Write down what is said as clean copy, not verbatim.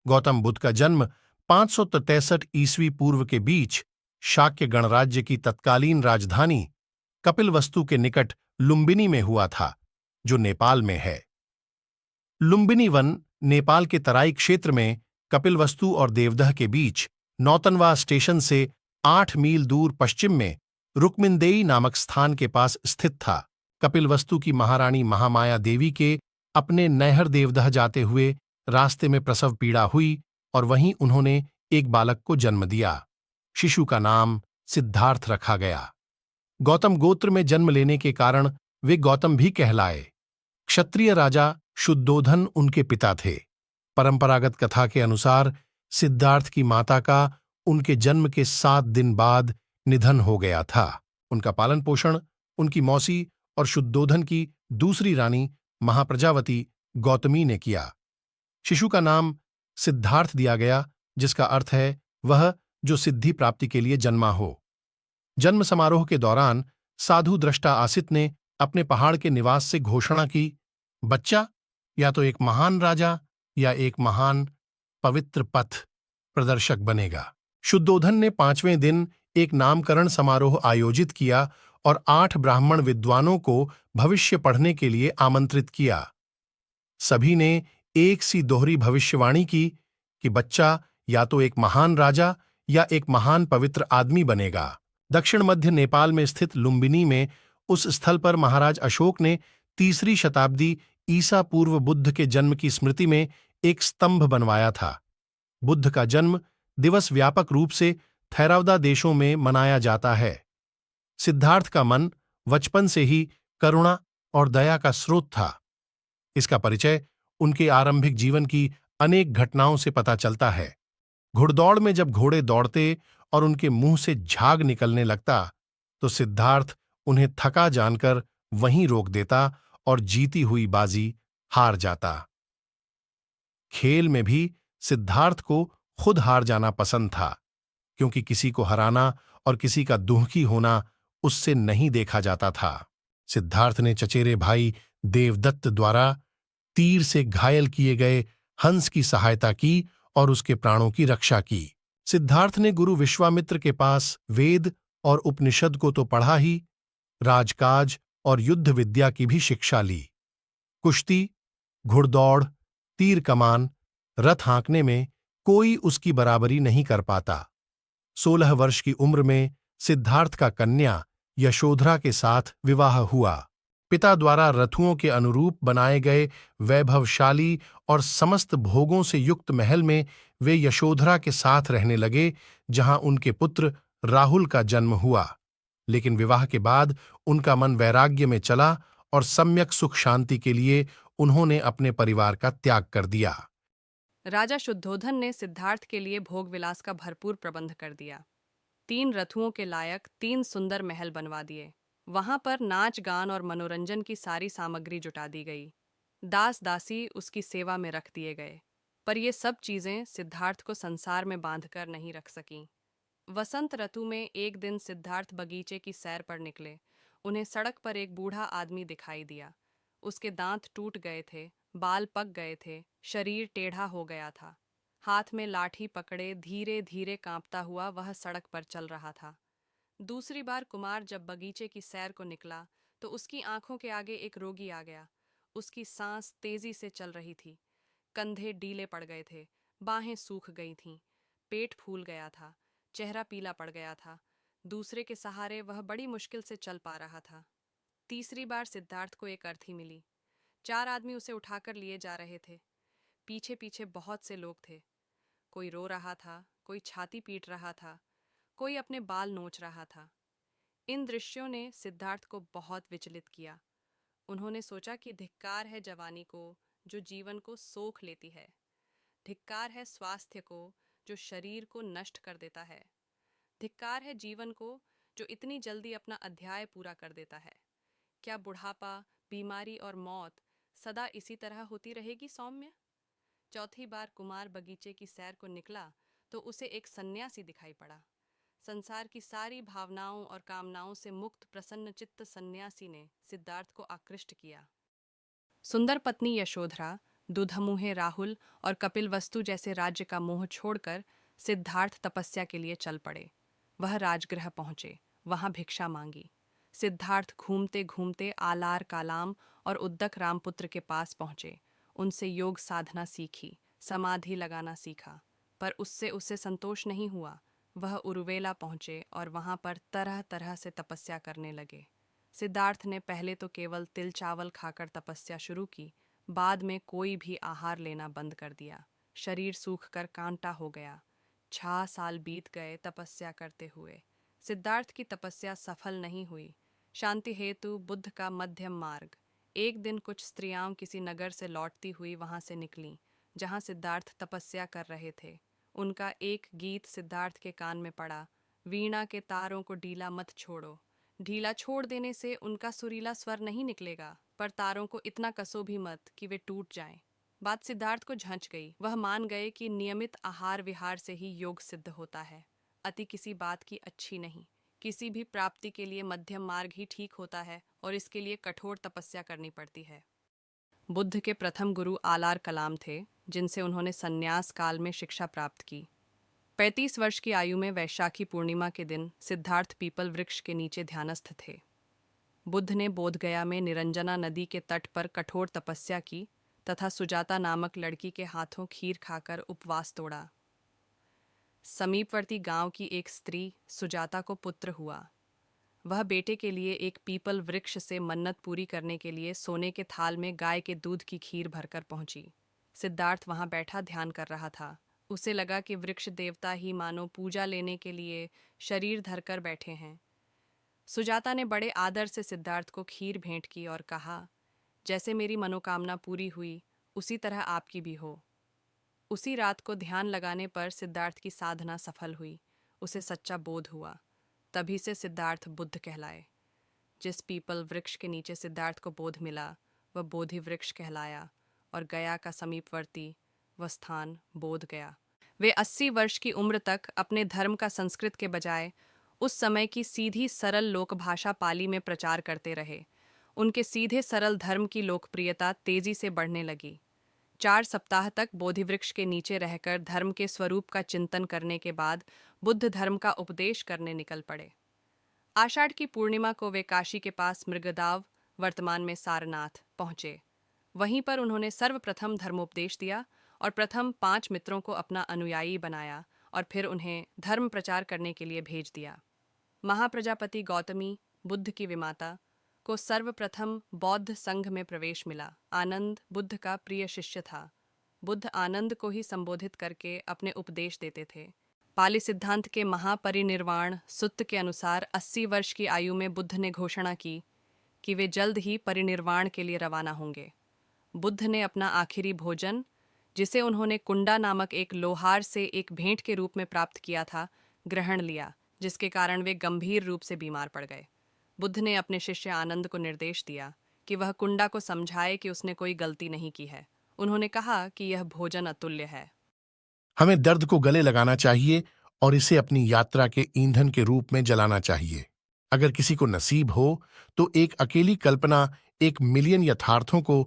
गौतम बुद्ध का जन्म 563 ईस्वी पूर्व के बीच शाक्य गणराज्य की तत्कालीन राजधानी कपिलवस्तु के निकट लुम्बिनी में हुआ था, जो नेपाल में है। लुम्बिनी वन नेपाल के तराई क्षेत्र में कपिलवस्तु और देवदह के बीच नौतनवा स्टेशन से 8 मील दूर पश्चिम में रुक्मिनदेई नामक स्थान के पास स्थित था। कपिलवस्तु की महारानी महामाया देवी के अपने नैहर देवदह जाते हुए रास्ते में प्रसव पीड़ा हुई और वहीं उन्होंने एक बालक को जन्म दिया। शिशु का नाम सिद्धार्थ रखा गया। गौतम गोत्र में जन्म लेने के कारण वे गौतम भी कहलाए। क्षत्रिय राजा शुद्धोधन उनके पिता थे। परंपरागत कथा के अनुसार सिद्धार्थ की माता का उनके जन्म के 7 दिन बाद निधन हो गया था। उनका पालन पोषण उनकी मौसी और शुद्धोधन की दूसरी रानी महाप्रजावती गौतमी ने किया। शिशु का नाम सिद्धार्थ दिया गया, जिसका अर्थ है वह जो सिद्धि प्राप्ति के लिए जन्मा हो। जन्म समारोह के दौरान साधु दृष्टा आसित ने अपने पहाड़ के निवास से घोषणा की, बच्चा या तो एक महान राजा या एक महान पवित्र पथ प्रदर्शक बनेगा। शुद्धोधन ने 5वें दिन एक नामकरण समारोह आयोजित किया और 8 ब्राह्मण विद्वानों को भविष्य पढ़ने के लिए आमंत्रित किया। सभी ने एक सी दोहरी भविष्यवाणी की कि बच्चा या तो एक महान राजा या एक महान पवित्र आदमी बनेगा। दक्षिण मध्य नेपाल में स्थित लुम्बिनी में उस स्थल पर महाराज अशोक ने 3री शताब्दी ईसा पूर्व बुद्ध के जन्म की स्मृति में एक स्तंभ बनवाया था। बुद्ध का जन्म दिवस व्यापक रूप से थैरवदा देशों में मनाया जाता है। सिद्धार्थ का मन बचपन से ही करुणा और दया का स्रोत था। इसका परिचय उनके आरंभिक जीवन की अनेक घटनाओं से पता चलता है। घुड़दौड़ में जब घोड़े दौड़ते और उनके मुंह से झाग निकलने लगता, तो सिद्धार्थ उन्हें थका जानकर वहीं रोक देता और जीती हुई बाजी हार जाता। खेल में भी सिद्धार्थ को खुद हार जाना पसंद था, क्योंकि किसी को हराना और किसी का दुखी होना उससे नहीं देखा जाता था। सिद्धार्थ ने चचेरे भाई देवदत्त द्वारा तीर से घायल किए गए हंस की सहायता की और उसके प्राणों की रक्षा की। सिद्धार्थ ने गुरु विश्वामित्र के पास वेद और उपनिषद को तो पढ़ा ही, राजकाज और युद्ध विद्या की भी शिक्षा ली। कुश्ती, घुड़दौड़, तीर कमान, रथ हाँकने में कोई उसकी बराबरी नहीं कर पाता। 16 वर्ष की उम्र में सिद्धार्थ का कन्या यशोधरा के साथ विवाह हुआ। पिता द्वारा रथुओं के अनुरूप बनाए गए वैभवशाली और समस्त भोगों से युक्त महल में वे यशोधरा के साथ रहने लगे, जहां उनके पुत्र राहुल का जन्म हुआ। लेकिन विवाह के बाद उनका मन वैराग्य में चला और सम्यक सुख शांति के लिए उन्होंने अपने परिवार का त्याग कर दिया। राजा शुद्धोधन ने सिद्धार्थ के लिए भोग विलास का भरपूर प्रबंध कर दिया। 3 रथुओं के लायक 3 सुंदर महल बनवा दिए। वहां पर नाच गान और मनोरंजन की सारी सामग्री जुटा दी गई। दास दासी उसकी सेवा में रख दिए गए। पर ये सब चीजें सिद्धार्थ को संसार में बांधकर नहीं रख सकीं। वसंत ऋतु में एक दिन सिद्धार्थ बगीचे की सैर पर निकले। उन्हें सड़क पर एक बूढ़ा आदमी दिखाई दिया। उसके दांत टूट गए थे, बाल पक गए थे, शरीर टेढ़ा हो गया था। हाथ में लाठी पकड़े धीरे धीरे कांपता हुआ वह सड़क पर चल रहा था। दूसरी बार कुमार जब बगीचे की सैर को निकला तो उसकी आंखों के आगे एक रोगी आ गया। उसकी सांस तेजी से चल रही थी, कंधे ढीले पड़ गए थे, बाहें सूख गई थीं, पेट फूल गया था, चेहरा पीला पड़ गया था। दूसरे के सहारे वह बड़ी मुश्किल से चल पा रहा था। तीसरी बार सिद्धार्थ को एक अर्थी मिली। 4 आदमी उसे उठाकर लिए जा रहे थे। पीछे पीछे बहुत से लोग थे। कोई रो रहा था, कोई छाती पीट रहा था, कोई अपने बाल नोच रहा था। इन दृश्यों ने सिद्धार्थ को बहुत विचलित किया। उन्होंने सोचा कि धिक्कार है जवानी को जो जीवन को सोख लेती है। धिक्कार है स्वास्थ्य को जो शरीर को नष्ट कर देता है। धिक्कार है जीवन को जो इतनी जल्दी अपना अध्याय पूरा कर देता है। क्या बुढ़ापा, बीमारी और मौत सदा इसी तरह होती रहेगी सौम्य? चौथी बार कुमार बगीचे की सैर को निकला तो उसे एक सन्यासी दिखाई पड़ा। संसार की सारी भावनाओं और कामनाओं से मुक्त प्रसन्न चित्त सन्यासी ने सिद्धार्थ को आकृष्ट किया। सुंदर पत्नी यशोधरा दुधमुहे राहुल और कपिलवस्तु जैसे राज्य का मोह छोड़कर सिद्धार्थ तपस्या के लिए चल पड़े। वह राजगृह पहुंचे, वहां भिक्षा मांगी। सिद्धार्थ घूमते घूमते आलार कालाम और उद्दक रामपुत्र के पास पहुंचे। उनसे योग साधना सीखी, समाधि लगाना सीखा, पर उससे उसे संतोष नहीं हुआ। वह उरुवेला पहुंचे और वहां पर तरह तरह से तपस्या करने लगे। सिद्धार्थ ने पहले तो केवल तिल चावल खाकर तपस्या शुरू की, बाद में कोई भी आहार लेना बंद कर दिया। शरीर सूखकर कांटा हो गया। 6 साल बीत गए तपस्या करते हुए। सिद्धार्थ की तपस्या सफल नहीं हुई। शांति हेतु बुद्ध का मध्यम मार्ग। एक दिन कुछ स्त्रियां किसी नगर से लौटती हुई वहां से निकलीं, जहां सिद्धार्थ तपस्या कर रहे थे। उनका एक गीत सिद्धार्थ के कान में पड़ा, वीणा के तारों को ढीला मत छोड़ो। ढीला छोड़ देने से उनका सुरीला स्वर नहीं निकलेगा, पर तारों को इतना कसो भी मत कि वे टूट जाएं। बात सिद्धार्थ को झंझ गई। वह मान गए कि नियमित आहार विहार से ही योग सिद्ध होता है। अति किसी बात की अच्छी नहीं। किसी भी प्राप्ति के लिए मध्यम मार्ग ही ठीक होता है और इसके लिए कठोर तपस्या करनी पड़ती है। बुद्ध के प्रथम गुरु आलार कलाम थे, जिनसे उन्होंने संन्यास काल में शिक्षा प्राप्त की। 35 वर्ष की आयु में वैशाखी पूर्णिमा के दिन सिद्धार्थ पीपल वृक्ष के नीचे ध्यानस्थ थे। बुद्ध ने बोधगया में निरंजना नदी के तट पर कठोर तपस्या की तथा सुजाता नामक लड़की के हाथों खीर खाकर उपवास तोड़ा। समीपवर्ती गांव की एक स्त्री सुजाता को पुत्र हुआ। वह बेटे के लिए एक पीपल वृक्ष से मन्नत पूरी करने के लिए सोने के थाल में गाय के दूध की खीर भरकर पहुंची। सिद्धार्थ वहां बैठा ध्यान कर रहा था। उसे लगा कि वृक्ष देवता ही मानो पूजा लेने के लिए शरीर धरकर बैठे हैं। सुजाता ने बड़े आदर से सिद्धार्थ को खीर भेंट की और कहा, जैसे मेरी मनोकामना पूरी हुई, उसी तरह आपकी भी हो। उसी रात को ध्यान लगाने पर सिद्धार्थ की साधना सफल हुई। उसे सच्चा बोध हुआ। तभी से सिद्धार्थ बुद्ध कहलाए। जिस पीपल वृक्ष के नीचे सिद्धार्थ को बोध मिला, वह बोधि वृक्ष कहलाया और गया का समीपवर्ती वह स्थान बोध गया। वे 80 वर्ष की उम्र तक अपने धर्म का संस्कृत के बजाय उस समय की सीधी सरल लोकभाषा पाली में प्रचार करते रहे। उनके सीधे सरल धर्म की लोकप्रियता तेजी से बढ़ने लगी। 4 सप्ताह तक बोधिवृक्ष के नीचे रहकर धर्म के स्वरूप का चिंतन करने के बाद बुद्ध धर्म का उपदेश करने निकल पड़े। आषाढ़ की पूर्णिमा को वे काशी के पास मृगदाव, वर्तमान में सारनाथ, पहुंचे। वहीं पर उन्होंने सर्वप्रथम धर्मोपदेश दिया और प्रथम 5 मित्रों को अपना अनुयायी बनाया और फिर उन्हें धर्म प्रचार करने के लिए भेज दिया। महाप्रजापति गौतमी, बुद्ध की विमाता, को सर्वप्रथम बौद्ध संघ में प्रवेश मिला। आनंद बुद्ध का प्रिय शिष्य था। बुद्ध आनंद को ही संबोधित करके अपने उपदेश देते थे। पाली सिद्धांत के महापरिनिर्वाण सुत्त के अनुसार 80 वर्ष की आयु में बुद्ध ने घोषणा की कि वे जल्द ही परिनिर्वाण के लिए रवाना होंगे। बुद्ध ने अपना आखिरी भोजन, जिसे उन्होंने कुंडा नामक एक लोहार से एक भेंट के रूप में प्राप्त किया था, ग्रहण लिया, जिसके कारण वे गंभीर रूप से बीमार पड़ गए। बुद्ध ने अपने शिष्य आनंद को निर्देश दिया कि वह कुंडा को समझाए कि उसने कोई गलती नहीं की है। उन्होंने कहा कि यह भोजन अतुल्य है। हमें दर्द को गले लगाना चाहिए और इसे अपनी यात्रा के ईंधन के रूप में जलाना चाहिए। अगर किसी को नसीब हो तो एक अकेली कल्पना 1 मिलियन यथार्थों को